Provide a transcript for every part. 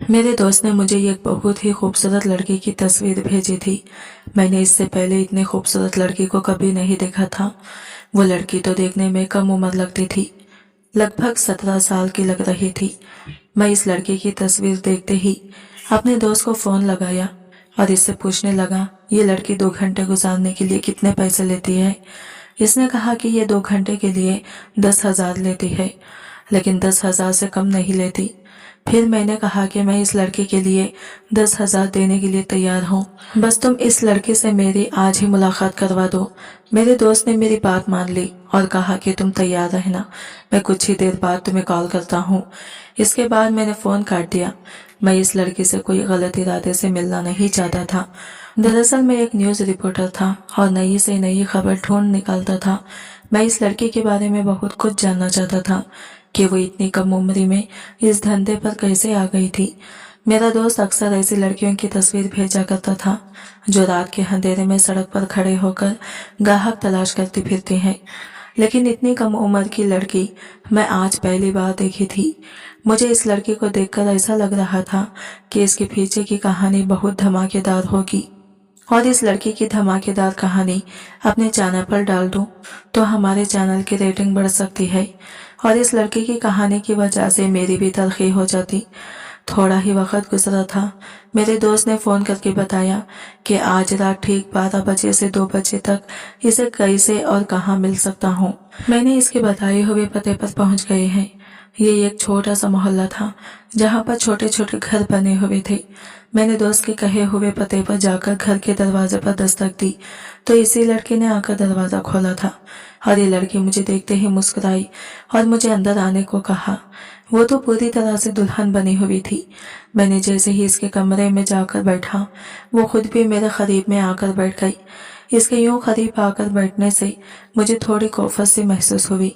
मेरे दोस्त ने मुझे एक बहुत ही खूबसूरत लड़की की तस्वीर भेजी थी। मैंने इससे पहले इतनी खूबसूरत लड़की को कभी नहीं देखा था। वो लड़की तो देखने में कम उम्र लगती थी, लगभग 17 साल की लग रही थी। मैं इस लड़की की तस्वीर देखते ही अपने दोस्त को फोन लगाया और इससे पूछने लगा, ये लड़की 2 घंटे गुजारने के लिए कितने पैसे लेती है। इसने कहा कि ये 2 घंटे के लिए 10,000 लेती है, लेकिन 10,000 से कम नहीं लेती। फिर मैंने कहा कि मैं इस लड़की के लिए 10,000 देने के लिए तैयार हूँ, बस तुम इस लड़की से मेरी आज ही मुलाकात करवा दो। मेरे दोस्त ने मेरी बात मान ली और कहा कि तुम तैयार रहना, मैं कुछ ही देर बाद तुम्हें कॉल करता हूँ। इसके बाद मैंने फोन काट दिया। मैं इस लड़की से कोई गलत इरादे से मिलना नहीं चाहता था। दरअसल मैं एक न्यूज़ रिपोर्टर था और नई से नई खबर ढूंढ निकालता था। मैं इस लड़की के बारे में बहुत कुछ जानना चाहता था कि वो इतनी कम उम्र में इस धंधे पर कैसे आ गई थी। मेरा दोस्त अक्सर ऐसी लड़कियों की तस्वीर भेजा करता था जो रात के अंधेरे में सड़क पर खड़े होकर ग्राहक तलाश करती फिरती हैं, लेकिन इतनी कम उम्र की लड़की मैं आज पहली बार देखी थी। मुझे इस लड़की को देखकर ऐसा लग रहा था कि इसके पीछे की कहानी बहुत धमाकेदार होगी, और इस लड़की की धमाकेदार कहानी अपने चैनल पर डाल दूं तो हमारे चैनल की रेटिंग बढ़ सकती है और इस लड़की की कहानी की वजह से मेरी भी तरक्की हो जाती। थोड़ा ही वक्त गुजरा था, मेरे दोस्त ने फोन करके बताया कि आज रात ठीक 12 बजे से 2 बजे तक इसे कैसे और कहाँ मिल सकता हूँ। मैंने इसके बताए हुए पते पर पहुँच गए हैं। ये एक छोटा सा मोहल्ला था जहाँ पर छोटे छोटे घर बने हुए थे। मैंने दोस्त के कहे हुए पते पर जाकर घर के दरवाजे पर दस्तक दी तो इसी लड़की ने आकर दरवाजा खोला था और ये लड़की मुझे देखते ही मुस्कुराई और मुझे अंदर आने को कहा। वो तो पूरी तरह से दुल्हन बनी हुई थी। मैंने जैसे ही इसके कमरे में जाकर बैठा, वो खुद भी मेरे करीब में आकर बैठ गई। इसके यूं करीब आकर बैठने से मुझे थोड़ी खौफत सी महसूस हुई।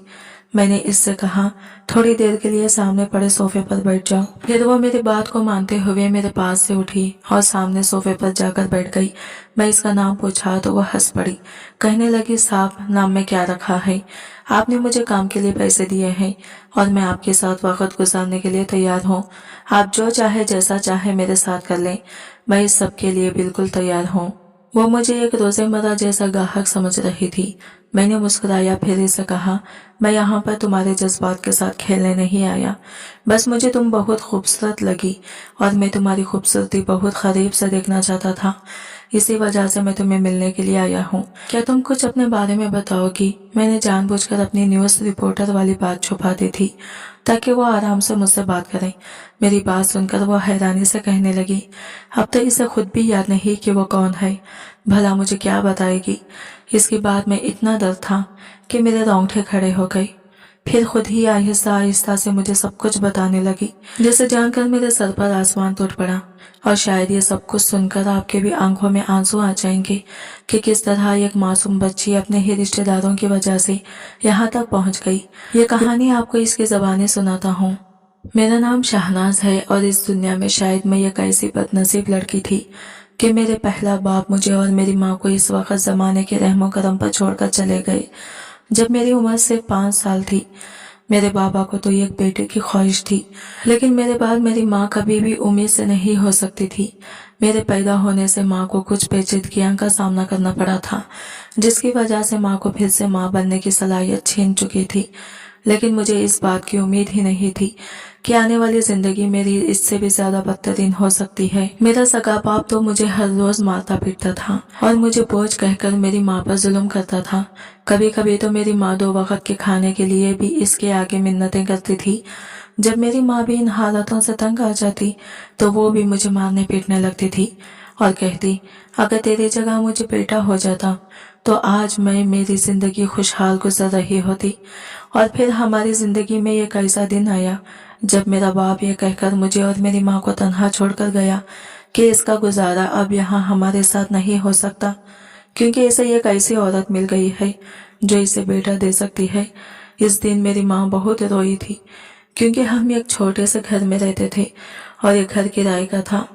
मैंने इससे कहा, थोड़ी देर के लिए सामने पड़े सोफे पर बैठ जाओ। फिर वो मेरी बात को मानते हुए मेरे पास से उठी और सामने सोफे पर जाकर बैठ गई। मैं इसका नाम पूछा तो वो हंस पड़ी, कहने लगी, साहब नाम में क्या रखा है, आपने मुझे काम के लिए पैसे दिए हैं और मैं आपके साथ वक्त गुजारने के लिए तैयार हूँ। आप जो चाहे जैसा चाहे मेरे साथ कर लें, मैं इस सब के लिए बिल्कुल तैयार हूँ। वो मुझे एक रोजेमर्रा जैसा ग्राहक समझ रही थी। मैंने मुस्कुराया, फिर इसे कहा, मैं यहाँ पर तुम्हारे जज्बात के साथ खेलने नहीं आया, बस मुझे तुम बहुत खूबसूरत लगी और मैं तुम्हारी खूबसूरती बहुत करीब से देखना चाहता था। इसी वजह से मैं तुम्हें मिलने के लिए आया हूँ। क्या तुम कुछ अपने बारे में बताओगी? मैंने जानबूझकर अपनी न्यूज़ रिपोर्टर वाली बात छुपा दी थी ताकि वो आराम से मुझसे बात करें। मेरी बात सुनकर वो हैरानी से कहने लगी, अब तो इसे खुद भी याद नहीं कि वो कौन है, भला मुझे क्या बताएगी। इसके बाद में इतना डर था कि मेरे रोंगटे खड़े हो गए। फिर खुद ही आहिस्ता आहिस्ता से मुझे सब कुछ बताने लगी, जिसे जानकर मेरे सर पर आसमान टूट पड़ा। और शायद ये सब कुछ सुनकर आपके भी आंखों में आंसू आ जाएंगे कि किस तरह एक मासूम बच्ची अपने ही रिश्तेदारों की वजह से यहाँ तक पहुँच गई। ये कहानी आपको इसकी ज़बानी सुनाता हूँ। मेरा नाम शहनाज है और इस दुनिया में शायद मैं एक ऐसी बदनसीब लड़की थी कि मेरे पहला बाप मुझे और मेरी माँ को इस वक्त ज़माने के रहमो करम पर छोड़कर चले गए जब मेरी उम्र सिर्फ 5 साल थी। मेरे बाबा को तो एक बेटे की ख्वाहिश थी, लेकिन मेरे बाद मेरी माँ कभी भी उम्मीद से नहीं हो सकती थी। मेरे पैदा होने से माँ को कुछ पेचीदगियों का सामना करना पड़ा था, जिसकी वजह से माँ को फिर से माँ बनने की सलाहियत छीन चुकी थी। लेकिन मुझे इस बात की उम्मीद ही नहीं थी कि आने वाली जिंदगी मेरी इससे भी ज्यादा बदतरीन हो सकती है। मेरा सगा बाप तो मुझे हर रोज मारता पीटता था और मुझे बोझ कहकर मेरी माँ पर जुल्म करता था। कभी कभी तो मेरी माँ 2 वक्त के खाने के लिए भी इसके आगे मिन्नतें करती थी। जब मेरी माँ भी इन हालातों से तंग आ जाती तो वो भी मुझे मारने पीटने लगती थी और कहती, अगर तेरी जगह मुझे बेटा हो जाता तो आज मैं मेरी जिंदगी खुशहाल गुजर रही होती। और फिर हमारी जिंदगी में एक ऐसा दिन आया जब मेरा बाप ये कहकर मुझे और मेरी माँ को तन्हा छोड़कर गया कि इसका गुजारा अब यहाँ हमारे साथ नहीं हो सकता, क्योंकि इसे एक ऐसी औरत मिल गई है जो इसे बेटा दे सकती है। इस दिन मेरी माँ बहुत रोई थी, क्योंकि हम एक छोटे से घर में रहते थे और ये घर किराए का था।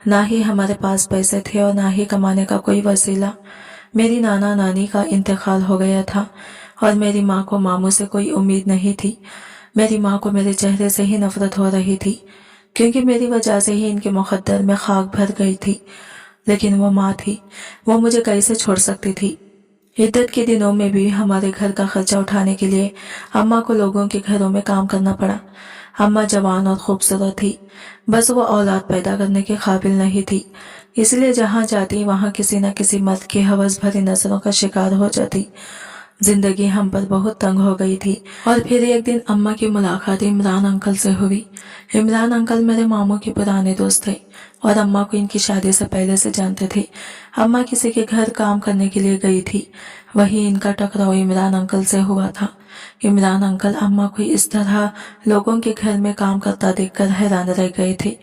ना ही हमारे पास पैसे थे और ना ही कमाने का कोई वसीला। मेरी नाना नानी का इंतकाल हो गया था और मेरी माँ को मामू से कोई उम्मीद नहीं थी। मेरी माँ को मेरे चेहरे से ही नफरत हो रही थी। क्योंकि मेरी वजह से ही इनके मुकद्दर में खाक भर गई थी। लेकिन वो माँ थी, वो मुझे कैसे छोड़ सकती थी। इद्दत के दिनों में भी हमारे घर का खर्चा उठाने के लिए अम्मा को लोगों के घरों में काम करना पड़ा। अम्मा जवान और खूबसूरत थी, बस वो औलाद पैदा करने के काबिल नहीं थी, इसलिए जहाँ जाती वहाँ किसी न किसी मर्द की हवस भरी नजरों का शिकार हो जाती। जिंदगी हम पर बहुत तंग हो गई थी। और फिर एक दिन अम्मा की मुलाकात इमरान अंकल से हुई। इमरान अंकल मेरे मामू के पुराने दोस्त थे और अम्मा को इनकी शादी से पहले से जानते थे। अम्मा किसी के घर काम करने के लिए गई थी, वही इनका टकराव इमरान अंकल से हुआ था। इमरान अंकल अम्मा को इस तरह लोगों के घर में काम करता देखकर हैरान रह गए थे,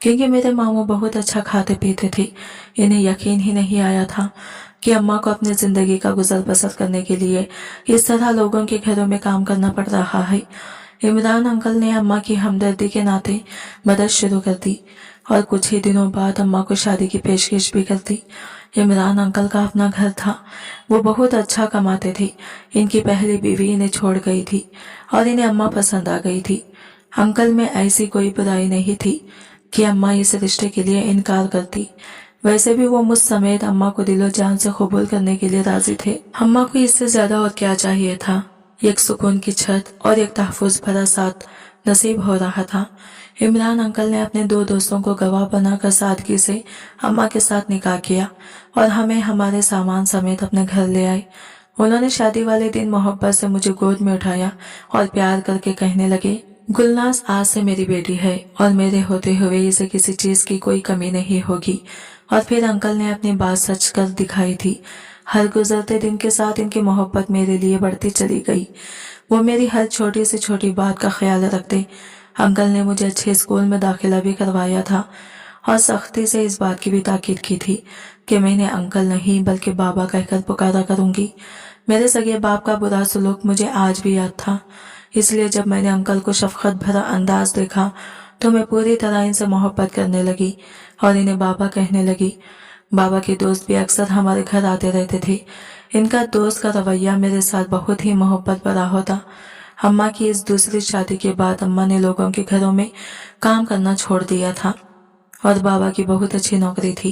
क्योंकि मेरे मामू बहुत अच्छा खाते पीते थे। इन्हें यकीन ही नहीं आया था कि अम्मा को अपनी जिंदगी का गुजर बसर करने के लिए इस तरह लोगों के घरों में काम करना पड़ रहा है। इमरान अंकल ने अम्मा की हमदर्दी के नाते मदद शुरू कर दी और कुछ ही दिनों बाद अम्मा को शादी की पेशकश भी कर दी। इमरान अंकल का अपना घर था, वो बहुत अच्छा कमाते थे। इनकी पहली बीवी इन्हें छोड़ गई थी और इन्हें अम्मा पसंद आ गई थी। अंकल में ऐसी कोई बुराई नहीं थी कि अम्मा इस रिश्ते के लिए इनकार करती। वैसे भी वो मुझ समेत अम्मा को दिलो जान से कबूल करने के लिए राजी थे। अम्मा को इससे ज्यादा और क्या चाहिए था। एक सुकून की छत और एक तहफुज भरा साथ नसीब हो रहा था। इमरान अंकल ने अपने दो दोस्तों को गवाह बनाकर सादगी से अम्मा के साथ निकाह किया और हमें हमारे सामान समेत अपने घर ले आए। उन्होंने शादी वाले दिन मोहब्बत से मुझे गोद में उठाया और प्यार करके कहने लगे, गुलनाज आज से मेरी बेटी है और मेरे होते हुए इसे किसी चीज की कोई कमी नहीं होगी। और फिर अंकल ने अपनी बात सच कर दिखाई थी। हर गुजरते दिन के साथ इनकी मोहब्बत मेरे लिए बढ़ती चली गई। वो मेरी हर छोटी से छोटी बात का ख्याल रखते। अंकल ने मुझे अच्छे स्कूल में दाखिला भी करवाया था और सख्ती से इस बात की भी ताकीद की थी कि मैं इन्हें अंकल नहीं बल्कि बाबा कहकर पुकारा करूंगी। मेरे सगे बाप का बुरा सलूक मुझे आज भी याद था, इसलिए जब मैंने अंकल को शफकत भरा अंदाज देखा तो मैं पूरी तरह इनसे मोहब्बत करने लगी और इन्हें बाबा कहने लगी। बाबा के दोस्त भी अक्सर हमारे घर आते रहते थे। इनका दोस्त का रवैया मेरे साथ बहुत ही मोहब्बत भरा होता। अम्मा की इस दूसरी शादी के बाद अम्मा ने लोगों के घरों में काम करना छोड़ दिया था और बाबा की बहुत अच्छी नौकरी थी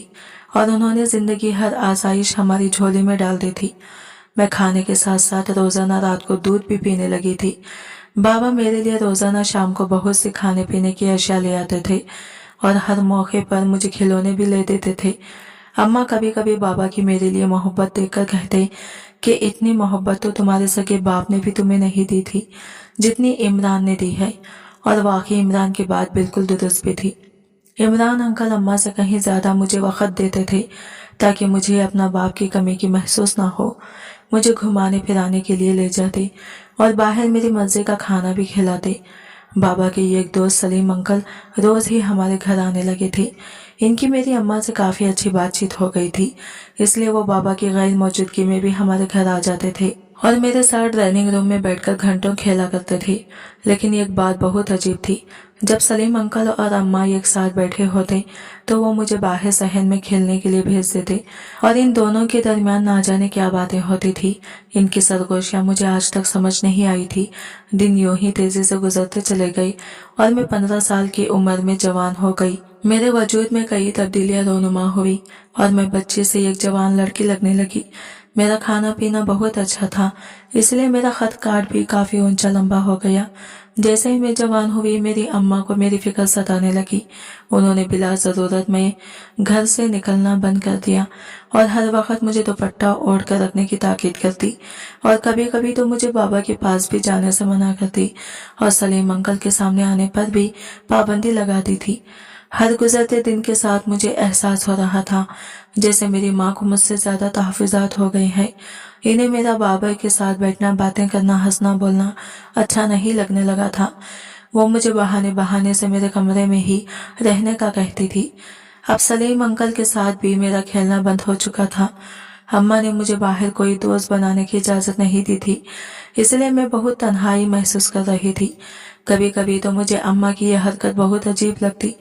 और उन्होंने जिंदगी हर आसाइश हमारी झोली में डाल दी थी। मैं खाने के साथ साथ रोजाना रात को दूध भी पीने लगी थी। बाबा मेरे लिए रोजाना शाम को बहुत सी खाने पीने की अशिया ले आते थे और हर मौके पर मुझे खिलौने भी ले देते थे। अम्मा कभी कभी बाबा की मेरे लिए मोहब्बत देखकर कहते कि इतनी मोहब्बत तो तुम्हारे सगे बाप ने भी तुम्हें नहीं दी थी जितनी इमरान ने दी है। और वाकई इमरान की बात बिल्कुल दुरुस्त भी थी। इमरान अंकल अम्मा से कहीं ज्यादा मुझे वक्त देते थे ताकि मुझे अपना बाप की कमी की महसूस ना हो। मुझे घुमाने फिराने के लिए ले जाते और बाहर मेरी मर्जी का खाना भी खिलाते। बाबा के एक दोस्त सलीम अंकल रोज ही हमारे घर आने लगे थे। इनकी मेरी अम्मा से काफी अच्छी बातचीत हो गई थी, इसलिए वो बाबा की गैर मौजूदगी में भी हमारे घर आ जाते थे और मेरे साथ डाइनिंग रूम में बैठकर घंटों खेला करते थे। लेकिन एक बात बहुत अजीब थी, जब सलीम अंकल और अम्मा एक साथ बैठे होते तो वो मुझे बाहर सहन में खेलने के लिए भेज देते और इन दोनों के दरमियान ना जाने क्या बातें होती थी। इनकी सरगोशियां मुझे आज तक समझ नहीं आई थी। दिन यूं ही तेजी से गुजरते चले गए और मैं 15 साल की उम्र में जवान हो गई। मेरे वजूद में कई तब्दीलियां रोनुमा हुई और मैं बच्चे से एक जवान लड़की लगने लगी। मेरा खाना पीना बहुत अच्छा था, इसलिए मेरा खत कार्ड भी काफी ऊंचा लंबा हो गया। जैसे ही मैं जवान हुई मेरी अम्मा को मेरी फिक्र सताने लगी। उन्होंने बिला जरूरत में घर से निकलना बंद कर दिया और हर वक्त मुझे दुपट्टा ओढ़ कर रखने की ताकीद करती और कभी कभी तो मुझे बाबा के पास भी जाने से मना करती और सलीम अंकल के सामने आने पर भी पाबंदी लगा दी थी। हर गुजरते दिन के साथ मुझे एहसास हो रहा था जैसे मेरी माँ को मुझसे ज्यादा तहफुजात हो गए हैं। इन्हें मेरा बाबा के साथ बैठना, बातें करना, हंसना बोलना अच्छा नहीं लगने लगा था। वो मुझे बहाने बहाने से मेरे कमरे में ही रहने का कहती थी। अब सलीम अंकल के साथ भी मेरा खेलना बंद हो चुका था। अम्मा ने मुझे बाहर कोई दोस्त बनाने की इजाजत नहीं दी थी, इसलिए मैं बहुत तन्हाई महसूस कर रही थी। कभी कभी तो मुझे अम्मा की यह हरकत बहुत अजीब लगती।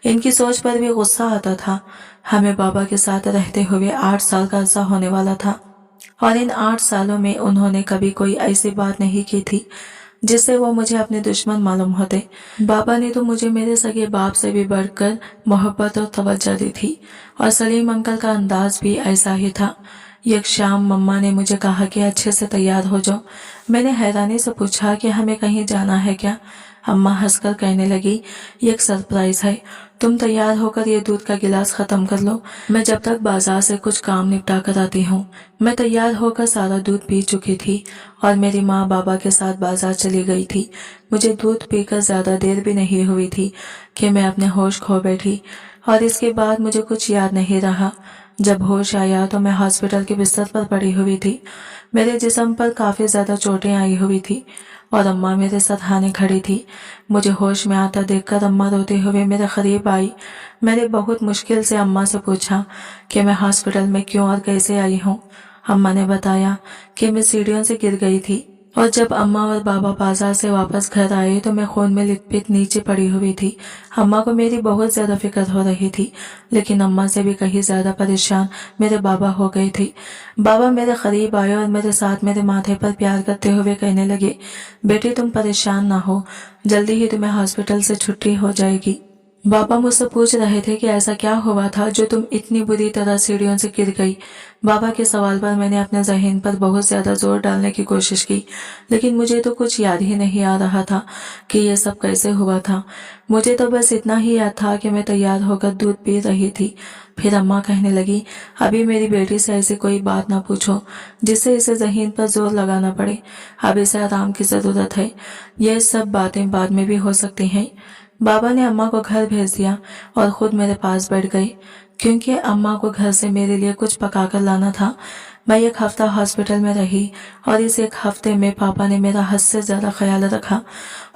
इनकी सोच पर भी गुस्सा आता था। हमें बाबा के साथ रहते हुए 8 साल का अरसा होने वाला था और इन 8 सालों में उन्होंने कभी कोई ऐसी बात नहीं की थी जिससे वो मुझे अपने दुश्मन मालूम होते। बाबा ने तो मुझे मेरे सगे बाप से भी बढ़कर मोहब्बत और तवज्जो दी थी, और सलीम अंकल का अंदाज भी ऐसा ही था। एक शाम मम्मा ने मुझे कहा कि अच्छे से तैयार हो जाओ। मैंने हैरानी से पूछा कि हमें कहीं जाना है क्या? अम्मा हंसकर कहने लगी, ये एक सरप्राइज है, तुम तैयार होकर ये दूध का गिलास खत्म कर लो, मैं जब तक बाजार से कुछ काम निपटा कर आती हूँ। मैं तैयार होकर सारा दूध पी चुकी थी और मेरी माँ बाबा के साथ बाजार चली गई थी। मुझे दूध पीकर ज्यादा देर भी नहीं हुई थी कि मैं अपने होश खो बैठी, और इसके बाद मुझे कुछ याद नहीं रहा। जब होश आया तो मैं हॉस्पिटल के बिस्तर पर पड़ी हुई थी। मेरे जिस्म पर काफी ज्यादा चोटें आई हुई थी और अम्मा मेरे सराहने खड़ी थी। मुझे होश में आता देखकर अम्मा रोते हुए मेरे करीब आई। मैंने बहुत मुश्किल से अम्मा से पूछा कि मैं हॉस्पिटल में क्यों और कैसे आई हूँ। अम्मा ने बताया कि मैं सीढ़ियों से गिर गई थी, और जब अम्मा और बाबा बाजार से वापस घर आए तो मैं खून में लिपट नीचे पड़ी हुई थी। अम्मा को मेरी बहुत ज्यादा फिक्र हो रही थी, लेकिन अम्मा से भी कहीं ज्यादा परेशान मेरे बाबा हो गए थे। बाबा मेरे करीब आए और मेरे साथ मेरे माथे पर प्यार करते हुए कहने लगे, बेटी तुम परेशान ना हो, जल्दी ही तुम्हें हॉस्पिटल से छुट्टी हो जाएगी। बाबा मुझसे पूछ रहे थे कि ऐसा क्या हुआ था जो तुम इतनी बुरी तरह सीढ़ियों से गिर गई। बाबा के सवाल पर मैंने अपने ज़हन पर बहुत ज्यादा जोर डालने की कोशिश की, लेकिन मुझे तो कुछ याद ही नहीं आ रहा था कि ये सब कैसे हुआ था। मुझे तो बस इतना ही याद था कि मैं तैयार होकर दूध पी रही थी। फिर अम्मा कहने लगी, अभी मेरी बेटी से ऐसी कोई बात ना पूछो जिससे इसे ज़हन पर जोर लगाना पड़े। अब इसे आराम की जरूरत है, ये सब बातें बाद में भी हो सकती हैं। बाबा ने अम्मा को घर भेज दिया और खुद मेरे पास बैठ गए, क्योंकि अम्मा को घर से मेरे लिए कुछ पका कर लाना था। मैं एक हफ्ता हॉस्पिटल में रही और इस एक हफ्ते में पापा ने मेरा हद से ज्यादा ख्याल रखा।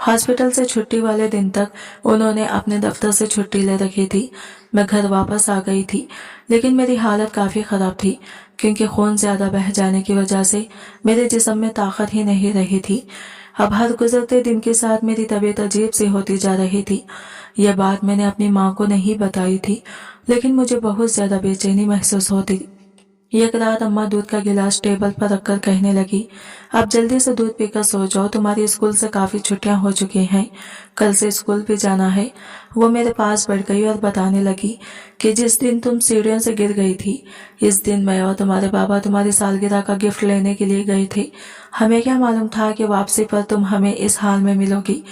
हॉस्पिटल से छुट्टी वाले दिन तक उन्होंने अपने दफ्तर से छुट्टी ले रखी थी। मैं घर वापस आ गई थी, लेकिन मेरी हालत काफी खराब थी, क्योंकि खून ज्यादा बह जाने की वजह से मेरे जिस्म में ताकत ही नहीं रही थी। अब हर गुजरते दिन के साथ मेरी तबीयत अजीब सी होती जा रही थी। यह बात मैंने अपनी माँ को नहीं बताई थी, लेकिन मुझे बहुत ज्यादा बेचैनी महसूस होती। एक रात अम्मा दूध का गिलास टेबल पर रखकर कहने लगी, अब जल्दी से दूध पीकर सो जाओ, तुम्हारी स्कूल से काफी छुट्टियां हो चुकी हैं, कल से स्कूल भी जाना है। वो मेरे पास बैठ गई और बताने लगी कि जिस दिन तुम सीढ़ियों से गिर गई थी, इस दिन मैं और तुम्हारे बाबा तुम्हारी सालगिरह का गिफ्ट लेने के लिए गए थे। हमें क्या मालूम था कि वापसी पर तुम हमें इस हाल में मिलोगी।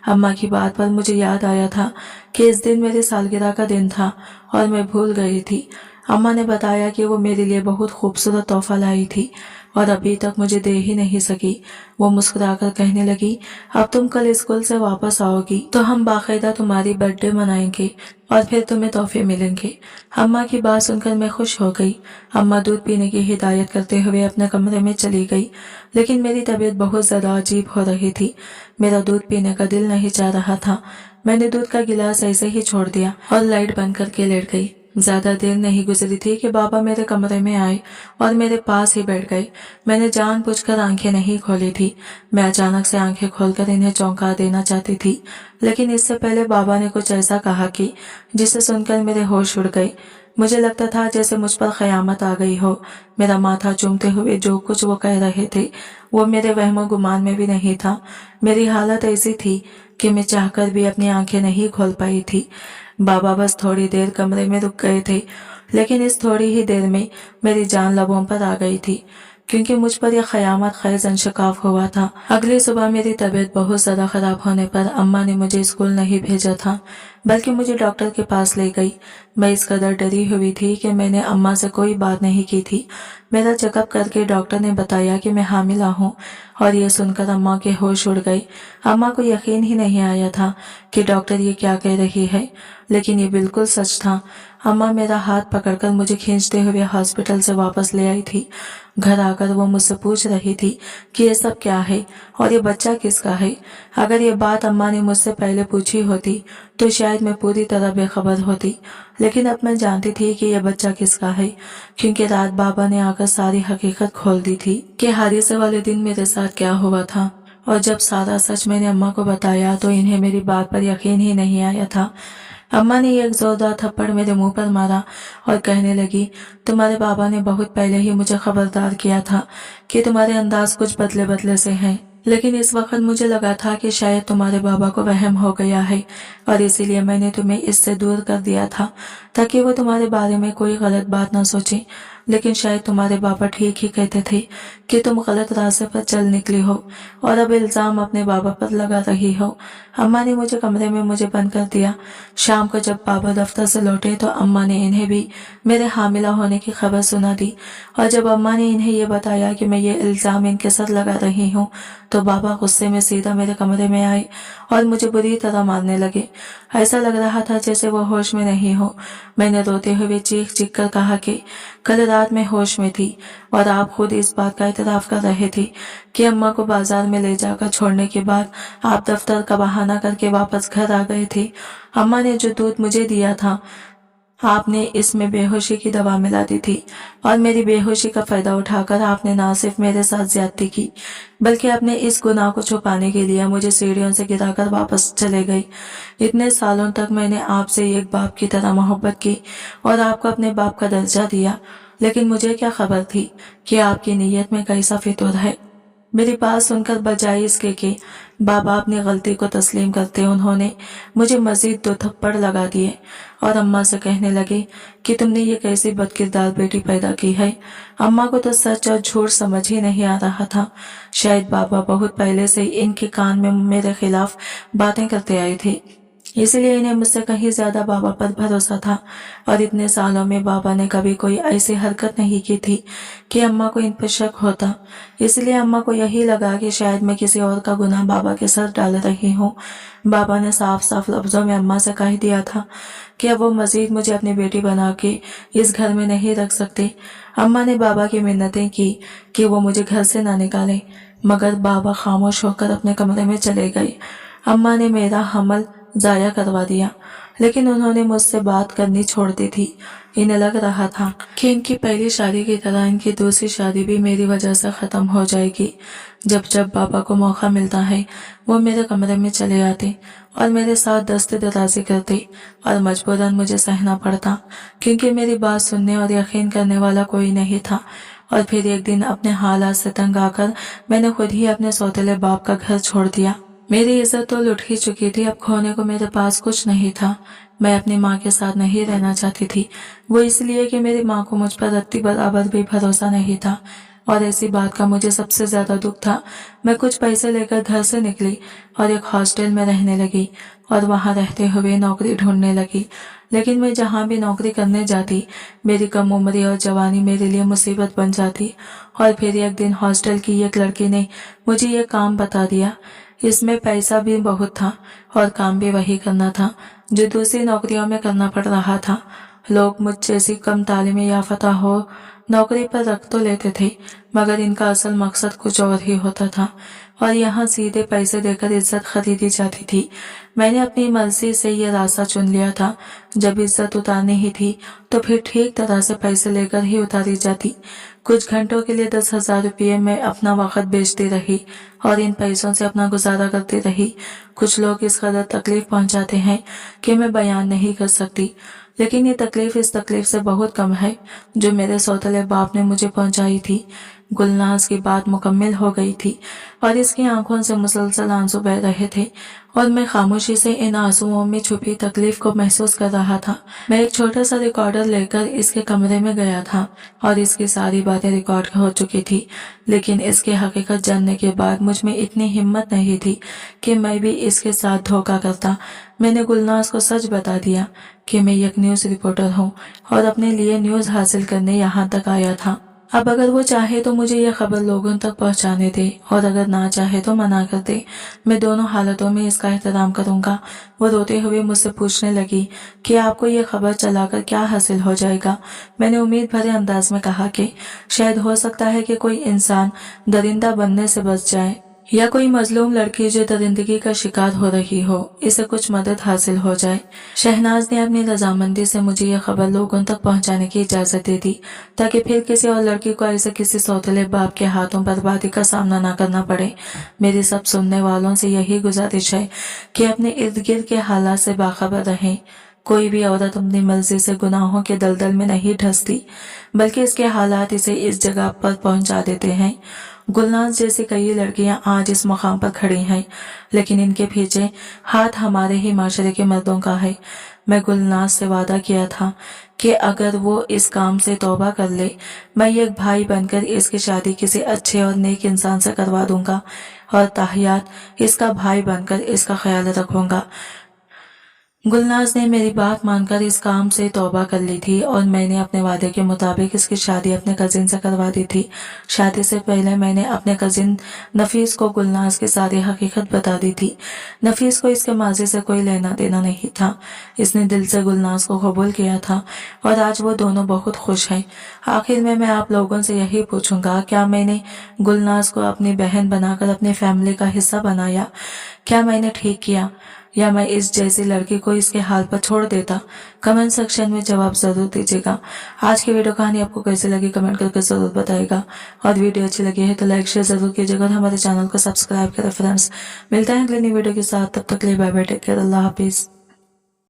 अम्मा की बात पर मुझे याद आया था कि इस दिन मेरी सालगिरह का दिन था और मैं भूल गई थी। अम्मा ने बताया कि वो मेरे लिए बहुत खूबसूरत तोहफा लाई थी और अभी तक मुझे दे ही नहीं सकी। वो मुस्कुराकर कहने लगी, अब तुम कल स्कूल से वापस आओगी तो हम बाकायदा तुम्हारी बर्थडे मनाएंगे और फिर तुम्हें तोहफे मिलेंगे। अम्मा की बात सुनकर मैं खुश हो गई। अम्मा दूध पीने की हिदायत करते हुए अपने कमरे में चली गई, लेकिन मेरी तबीयत बहुत ज्यादा अजीब हो रही थी। मेरा दूध पीने का दिल नहीं चाह रहा था। मैंने दूध का गिलास ऐसे ही छोड़ दिया और लाइट बंद करके लेट गई। ज्यादा देर नहीं गुजरी थी कि बाबा मेरे कमरे में आए और मेरे पास ही बैठ गए। मैंने जानबूझकर आंखें नहीं खोली थी। मैं अचानक से आंखें खोलकर इन्हें चौंका देना चाहती थी, लेकिन इससे पहले बाबा ने कुछ ऐसा कहा कि जिसे सुनकर मेरे होश उड़ गए। मुझे लगता था जैसे मुझ पर कयामत आ गई हो। मेरा माथा चूमते हुए जो कुछ वो कह रहे थे वो मेरे वहमो गुमान में भी नहीं था। मेरी हालत ऐसी थी कि मैं चाहकर भी अपनी आंखें नहीं खोल पाई थी। बाबा बस थोड़ी देर कमरे में रुक गए थे, लेकिन इस थोड़ी ही देर में मेरी जान लबों पर आ गई थी, क्योंकि मुझ पर यह कयामत खैज इंशिकाफ हुआ था। अगली सुबह मेरी तबीयत बहुत ज्यादा खराब होने पर अम्मा ने मुझे स्कूल नहीं भेजा था, बल्कि मुझे डॉक्टर के पास ले गई। मैं इस कदर डरी हुई थी कि मैंने अम्मा से कोई बात नहीं की थी। मेरा चेकअप करके डॉक्टर ने बताया कि मैं हामिला हूँ, और ये सुनकर अम्मा के होश उड़ गए। अम्मा को यकीन ही नहीं आया था कि डॉक्टर ये क्या कह रही है, लेकिन ये बिल्कुल सच था। अम्मा मेरा हाथ पकड़कर मुझे खींचते हुए हॉस्पिटल से वापस ले आई थी। घर आकर वो मुझसे पूछ रही थी कि ये सब क्या है और ये बच्चा किसका है। अगर ये बात अम्मा ने मुझसे पहले पूछी होती तो शायद मैं पूरी तरह बेखबर होती, लेकिन अब मैं जानती थी कि यह बच्चा किसका है, क्योंकि रात बाबा ने आकर सारी हकीकत खोल दी थी कि हादसे वाले दिन मेरे साथ क्या हुआ था। और जब सारा सच मैंने अम्मा को बताया तो इन्हें मेरी बात पर यकीन ही नहीं आया था। अम्मा ने एक जोरदार थप्पड़ मेरे मुंह पर मारा और कहने लगी, तुम्हारे बाबा ने बहुत पहले ही मुझे खबरदार किया था कि तुम्हारे अंदाज कुछ बदले बदले से हैं। लेकिन इस वक्त मुझे लगा था कि शायद तुम्हारे बाबा को वहम हो गया है और इसीलिए मैंने तुम्हें इससे दूर कर दिया था ताकि वो तुम्हारे बारे में कोई गलत बात ना सोचे। लेकिन शायद तुम्हारे बाबा ठीक ही कहते थे कि तुम गलत रास्ते पर चल निकली हो और अब इल्जाम अपने बाबा पर लगा रही हो। अम्मा ने मुझे कमरे में मुझे बंद कर दिया। शाम को जब बाबा दफ्तर से लौटे तो अम्मा ने इन्हें भी मेरे हामिला होने की खबर सुना दी और जब अम्मा ने इन्हें ये बताया कि मैं ये इल्जाम इनके साथ लगा रही हूँ तो बाबा गुस्से में सीधा मेरे कमरे में आए और मुझे बुरी तरह मारने लगे। ऐसा लग रहा था जैसे वो होश में नहीं हो। मैंने रोते हुए चीख चीख कर कहा कि कल रात में होश में थी और आप खुद इस बात का इतराफ कर रहे थे कि अम्मा को बाजार में ले जाकर छोड़ने के बाद आप दफ्तर का बहाना करके वापस घर आ गए थे। अम्मा ने जो दूध मुझे दिया था आपने इसमें बेहोशी की दवा मिला दी थी और मेरी बेहोशी का फायदा उठाकर आपने ना सिर्फ मेरे साथ ज्यादती की बल्कि अपने इस गुनाह को छुपाने के लिए मुझे सीढ़ियों से गिराकर वापस चले गई। इतने सालों तक मैंने आपसे एक बाप की तरह मोहब्बत की और आपको अपने बाप का दर्जा दिया, लेकिन मुझे क्या खबर थी कि आपकी नीयत में कैसा फितूर है। मेरी बात सुनकर बजाय इसके कि बाबा अपनी गलती को तस्लीम करते उन्होंने मुझे मजीद 2 थप्पड़ लगा दिए और अम्मा से कहने लगे कि तुमने ये कैसी बदकिरदार बेटी पैदा की है। अम्मा को तो सच और झूठ समझ ही नहीं आ रहा था। शायद बाबा बहुत पहले से इनके कान में मेरे खिलाफ बातें करते आए थे, इसलिए इन्हें मुझसे कहीं ज्यादा बाबा पर भरोसा था और इतने सालों में बाबा ने कभी कोई ऐसी हरकत नहीं की थी कि अम्मा को इन पर शक होता। इसलिए अम्मा को यही लगा कि शायद मैं किसी और का गुनाह बाबा के सर डाल रही हूँ। बाबा ने साफ साफ लफ्जों में अम्मा से कह दिया था कि अब वो मजीद मुझे अपनी बेटी बना के इस घर में नहीं रख सकते। अम्मा ने बाबा की मिन्नतें की कि वो मुझे घर से ना निकाले, मगर बाबा खामोश होकर अपने कमरे में चले गए। अम्मा ने मेरा हमल जाया करवा दिया, लेकिन उन्होंने मुझसे बात करनी छोड़ दी थी। इन्हें लग रहा था कि इनकी पहली शादी की तरह इनकी दूसरी शादी भी मेरी वजह से खत्म हो जाएगी। जब जब बाबा को मौका मिलता है वो मेरे कमरे में चले आते और मेरे साथ दस्ते दराजी करते और मजबूरन मुझे सहना पड़ता क्योंकि मेरी बात सुनने और यकीन करने वाला कोई नहीं था। और फिर एक दिन अपने हालात से तंग आकर मैंने खुद ही अपने सौतेले बाप का घर छोड़ दिया। मेरी इज्जत तो लुट ही चुकी थी, अब खोने को मेरे पास कुछ नहीं था। मैं अपनी माँ के साथ नहीं रहना चाहती थी, वो इसलिए कि मेरी माँ को मुझ पर रत्ती बराबर भी भरोसा नहीं था और ऐसी बात का मुझे सबसे ज्यादा दुख था। मैं कुछ पैसे लेकर घर से निकली और एक हॉस्टल में रहने लगी और वहां रहते हुए नौकरी ढूंढने लगी। लेकिन मैं जहां भी नौकरी करने जाती मेरी कम उम्री और जवानी मेरे लिए मुसीबत बन जाती। और फिर एक दिन हॉस्टल की एक लड़की ने मुझे ये काम बता दिया। इसमें पैसा भी बहुत था और काम भी वही करना था जो दूसरी नौकरियों में करना पड़ रहा था। लोग मुझ जैसी कम तालीम याफ्ता हो नौकरी पर रख तो लेते थे, मगर इनका असल मकसद कुछ और ही होता था और यहाँ सीधे पैसे देकर इज्जत खरीदी जाती थी। मैंने अपनी मर्जी से ये रास्ता चुन लिया था। जब इज्जत उतारनी ही थी तो फिर ठीक तरह से पैसे लेकर ही उतारी जाती। कुछ घंटों के लिए 10,000 रुपये में अपना वक्त बेचती रही और इन पैसों से अपना गुजारा करती रही। कुछ लोग इस कदर तकलीफ पहुंचाते हैं कि मैं बयान नहीं कर सकती, लेकिन ये तकलीफ इस तकलीफ से बहुत कम है जो मेरे सौतेले बाप ने मुझे पहुंचाई थी। गुलनाज की बात मुकम्मल हो गई थी और इसकी आंखों से मुसलसल आंसू बह रहे थे और मैं खामोशी से इन आंसुओं में छुपी तकलीफ को महसूस कर रहा था। मैं एक छोटा सा रिकॉर्डर लेकर इसके कमरे में गया था और इसकी सारी बातें रिकॉर्ड हो चुकी थी, लेकिन इसकी हकीकत जानने के बाद मुझ में इतनी हिम्मत नहीं थी कि मैं भी इसके साथ धोखा करता। मैंने गुलनाज को सच बता दिया कि मैं एक न्यूज रिपोर्टर हूँ और अपने लिए न्यूज हासिल करने यहाँ तक आया था। अब अगर वो चाहे तो मुझे यह खबर लोगों तक पहुंचाने दे और अगर ना चाहे तो मना कर दे। मैं दोनों हालतों में इसका एहतराम करूंगा। वो रोते हुए मुझसे पूछने लगी कि आपको ये खबर चलाकर क्या हासिल हो जाएगा। मैंने उम्मीद भरे अंदाज में कहा कि शायद हो सकता है कि कोई इंसान दरिंदा बनने से बच जाए या कोई मजलूम लड़की जो दरिंदगी का शिकार हो रही हो, इसे कुछ मदद हासिल हो जाए। शहनाज ने अपनी रजामंदी से मुझे यह खबर लोगों तक पहुंचाने की इजाजत दे दी ताकि फिर किसी और लड़की को ऐसे किसी सौतेले बाप के हाथों बर्बादी का सामना न करना पड़े। मेरी सब सुनने वालों से यही गुजारिश है कि अपने इर्द गिर्द के हालात से बाखबर रहें। कोई भी औरत अपनी मर्जी से गुनाहों के दलदल में नहीं धंसती, बल्कि इसके हालात इसे इस जगह पर पहुंचा देते हैं। गुलनाज जैसी कई लड़कियां आज इस मकाम पर खड़ी हैं, लेकिन इनके पीछे हाथ हमारे ही माशरे के मर्दों का है। मैं गुलनाज से वादा किया था कि अगर वो इस काम से तौबा कर ले, मैं एक भाई बनकर इसकी शादी किसी अच्छे और नेक इंसान से करवा दूंगा और ताहियात इसका भाई बनकर इसका ख्याल रखूंगा। गुलनाज ने मेरी बात मानकर इस काम से तौबा कर ली थी और मैंने अपने वादे के मुताबिक इसकी शादी अपने कजिन से करवा दी थी। शादी से पहले मैंने अपने कजिन नफीस को गुलनाज की सारी हकीकत बता दी थी। नफीस को इसके माजी से कोई लेना देना नहीं था। इसने दिल से गुलनाज को कबूल किया था और आज वो दोनों बहुत खुश हैं। आखिर में मैं आप लोगों से यही पूछूंगा, क्या मैंने गुलनाज को अपनी बहन बनाकर अपनी फैमिली का हिस्सा बनाया? क्या मैंने ठीक किया या मैं इस जैसी लड़की को इसके हाल पर छोड़ देता? कमेंट सेक्शन में जवाब जरूर दीजिएगा। आज की वीडियो कहानी आपको कैसी लगी कमेंट करके जरूर बताइएगा और वीडियो अच्छी लगी है तो लाइक शेयर जरूर कीजिएगा और हमारे चैनल को सब्सक्राइब करें फ्रेंड्स। मिलते हैं अगली नई वीडियो के साथ, तब तक के लिए बाय बाय, टेक केयर, अल्लाह हाफिज।